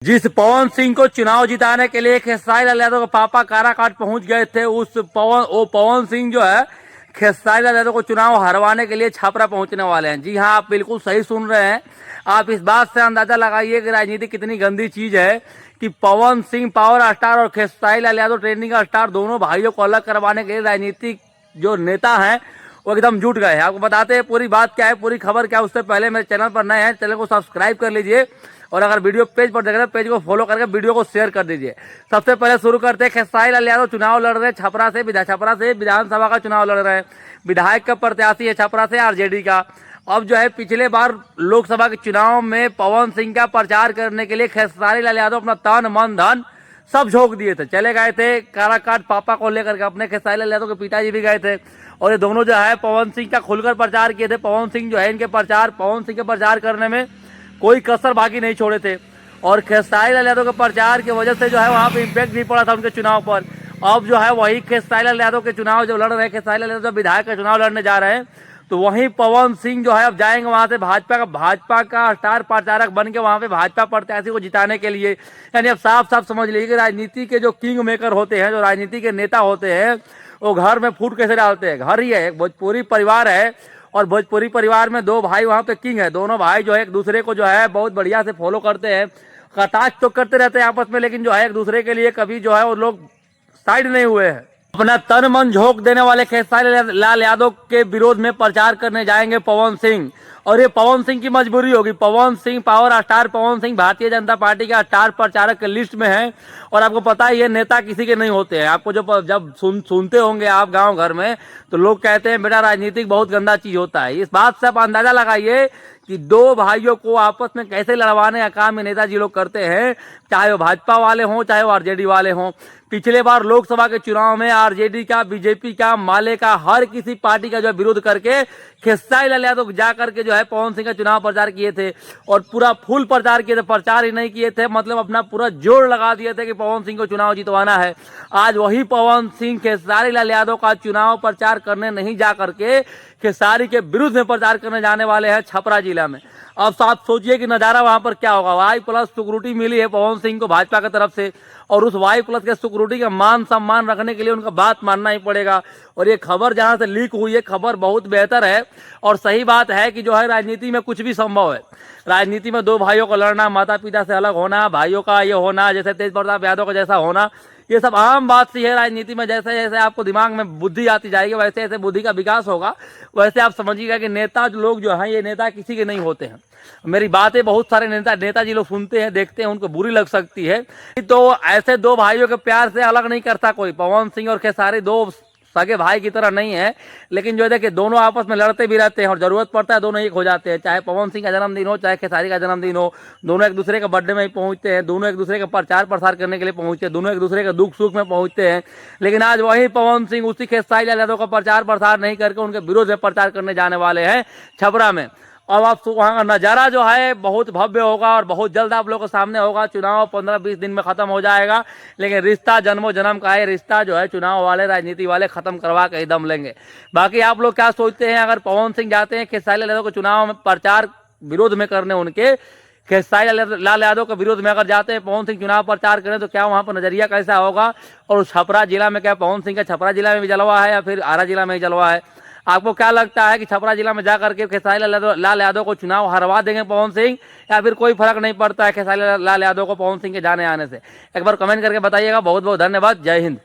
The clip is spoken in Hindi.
जिस पवन सिंह को चुनाव जिताने के लिए खेसारी लाल यादव के पापा काराकाट पहुंच गए थे, उस पवन सिंह जो है खेसारी लाल यादव को चुनाव हरवाने के लिए छपरा पहुंचने वाले हैं। जी हां, आप बिल्कुल सही सुन रहे हैं। आप इस बात से अंदाजा लगाइए कि राजनीति कितनी गंदी चीज है कि पवन सिंह पावर स्टार और खेसारी लाल यादव ट्रेंडिंग स्टार दोनों भाइयों को अलग करवाने के लिए राजनीतिक जो नेता हैं वो एकदम जुट गए हैं। आपको बताते हैं पूरी बात क्या है, पूरी खबर क्या है। उससे पहले मेरे चैनल पर नए हैं, चैनल को सब्सक्राइब कर लीजिए और अगर वीडियो पेज पर देख रहे हैं पेज को फॉलो करके वीडियो को शेयर कर दीजिए। सबसे पहले शुरू करते हैं, खेसारी लाल यादव चुनाव लड़ रहे हैं छपरा से विधानसभा का चुनाव लड़ रहे हैं। विधायक का प्रत्याशी है छपरा से आरजेडी का। अब जो है पिछले बार लोकसभा के चुनाव में पवन सिंह का प्रचार करने के लिए खेसारी लाल यादव अपना तन मन धन सब झोंक दिए थे, चले गए थे काराकाट पापा को लेकर के। अपने खेसारी लाल यादव के पिताजी भी गए थे और ये दोनों जो है पवन सिंह का खुलकर प्रचार किए थे। पवन सिंह जो है पवन सिंह के प्रचार करने में कोई कसर बाकी नहीं छोड़े थे और खेसारी लाल यादव के प्रचार की वजह से जो है वहां पे इम्पैक्ट भी पड़ा था उनके चुनाव पर। अब जो है वही खेसारी लाल यादव के चुनाव जो लड़ रहे हैं, खेसारी लाल यादव विधायक का चुनाव लड़ने जा रहे हैं, तो वहीं पवन सिंह जो है अब जाएंगे वहां से भाजपा का स्टार प्रचारक बन के वहां पे भाजपा प्रत्याशी को जिताने के लिए। यानी अब साफ साफ समझ लीजिए कि राजनीति के जो किंग मेकर होते हैं, जो राजनीति के नेता होते हैं, वो घर में फूट कैसे डालते हैं। घर ही है, एक भोजपुरी परिवार है और भोजपुरी परिवार में दो भाई वहां पे किंग है। दोनों भाई जो है एक दूसरे को जो है बहुत बढ़िया से फॉलो करते हैं, कटाक्ष तो करते रहते हैं आपस में, लेकिन जो है एक दूसरे के लिए कभी जो है वो लोग साइड नहीं हुए हैं। अपना तन मन झोंक देने वाले खेसारी लाल यादव के विरोध में प्रचार करने जाएंगे पवन सिंह और ये पवन सिंह की मजबूरी होगी। Pawan Singh power star Pawan Singh Bharatiya Janata party का स्टार प्रचारक के लिस्ट में है और आपको पता है ये नेता किसी के नहीं होते हैं। आपको जब सुनते होंगे आप गांव घर में तो लोग कहते हैं बेटा राजनीतिक बहुत गंदा चीज होता है। इस बात से आप अंदाजा लगाइए कि दो भाइयों को आपस में कैसे लड़वाने का काम ये नेताजी लोग करते हैं, चाहे वो भाजपा वाले हों चाहे वो आरजेडी वाले हों। पिछले बार लोकसभा के चुनाव में आरजेडी का, बीजेपी का, माले का, हर किसी पार्टी का जो विरोध करके खेसारी लाल यादव जा करके जो है पवन सिंह का चुनाव प्रचार किए थे और पूरा फुल प्रचार किए थे। प्रचार ही नहीं किए थे, मतलब अपना पूरा जोर लगा दिए थे कि पवन सिंह को चुनाव जितवाना है। आज वही पवन सिंह खेसारी लाल यादव का चुनाव प्रचार करने नहीं जा करके खेसारी के विरुद्ध में प्रचार करने जाने वाले हैं छपरा जिला में। अब आप सोचिए कि नजारा वहां पर क्या होगा। वाई प्लस सिक्योरिटी मिली है पवन सिंह को भाजपा की तरफ से और उस वाई प्लस के सिक्योरिटी का मान सम्मान रखने के लिए उनका बात मानना ही पड़ेगा। और ये खबर जहां से लीक हुई है, खबर बहुत बेहतर है और सही बात है कि जो है राजनीति में कुछ भी संभव है। राजनीति में दो भाइयों को लड़ना, माता पिता से अलग होना, भाइयों का ये होना, जैसे तेज प्रताप यादव का जैसा होना, ये सब आम बात सी है राजनीति में। जैसे जैसे आपको दिमाग में बुद्धि आती जाएगी वैसे ऐसे बुद्धि का विकास होगा। वैसे आप समझिएगा कि नेता लोग जो हैं ये नेता किसी के नहीं होते हैं। मेरी बातें बहुत सारे नेताजी लोग सुनते हैं, देखते हैं, उनको बुरी लग सकती है। तो ऐसे दो भाइयों के प्यार से अलग नहीं करता कोई। पवन सिंह और खेसारी दो सगे भाई की तरह नहीं है, लेकिन जो है देखिए दोनों आपस में लड़ते भी रहते हैं और जरूरत पड़ता है दोनों एक हो जाते हैं। चाहे पवन सिंह का जन्मदिन हो चाहे खेसारी का जन्मदिन हो, दोनों एक दूसरे के बर्थडे में ही पहुंचते हैं, दोनों एक दूसरे के प्रचार प्रसार करने के लिए पहुंचते हैं, दोनों एक दूसरे के दुख सुख में पहुंचते हैं। लेकिन आज वही पवन सिंह उसी खेसारी लाल यादव का प्रचार प्रसार नहीं करके उनके विरोध में प्रचार करने जाने वाले हैं छपरा में। अब आप वहाँ का नज़ारा जो है बहुत भव्य होगा और बहुत जल्द आप लोगों के सामने होगा। चुनाव 15-20 दिन में खत्म हो जाएगा, लेकिन रिश्ता जन्मों जन्म का है। रिश्ता जो है चुनाव वाले राजनीति वाले खत्म करवा के ही दम लेंगे। बाकी आप लोग क्या सोचते हैं, अगर पवन सिंह जाते हैं खेसारी लाल यादव को चुनाव में प्रचार विरोध में करने, उनके खेसारी लाल यादव के विरोध में अगर जाते हैं पवन सिंह चुनाव प्रचार करें, तो क्या वहाँ पर नजरिया कैसा होगा? और छपरा जिला में क्या पवन सिंह का छपरा जिला में भी जलवा है या फिर आरा जिला में ही जलवा है? आपको क्या लगता है कि छपरा जिला में जाकर के खेसारी लाल यादव को चुनाव हरवा देंगे पवन सिंह, या फिर कोई फर्क नहीं पड़ता है खेसारी लाल यादव को पवन सिंह के जाने आने से? एक बार कमेंट करके बताइएगा। बहुत बहुत धन्यवाद। जय हिंद।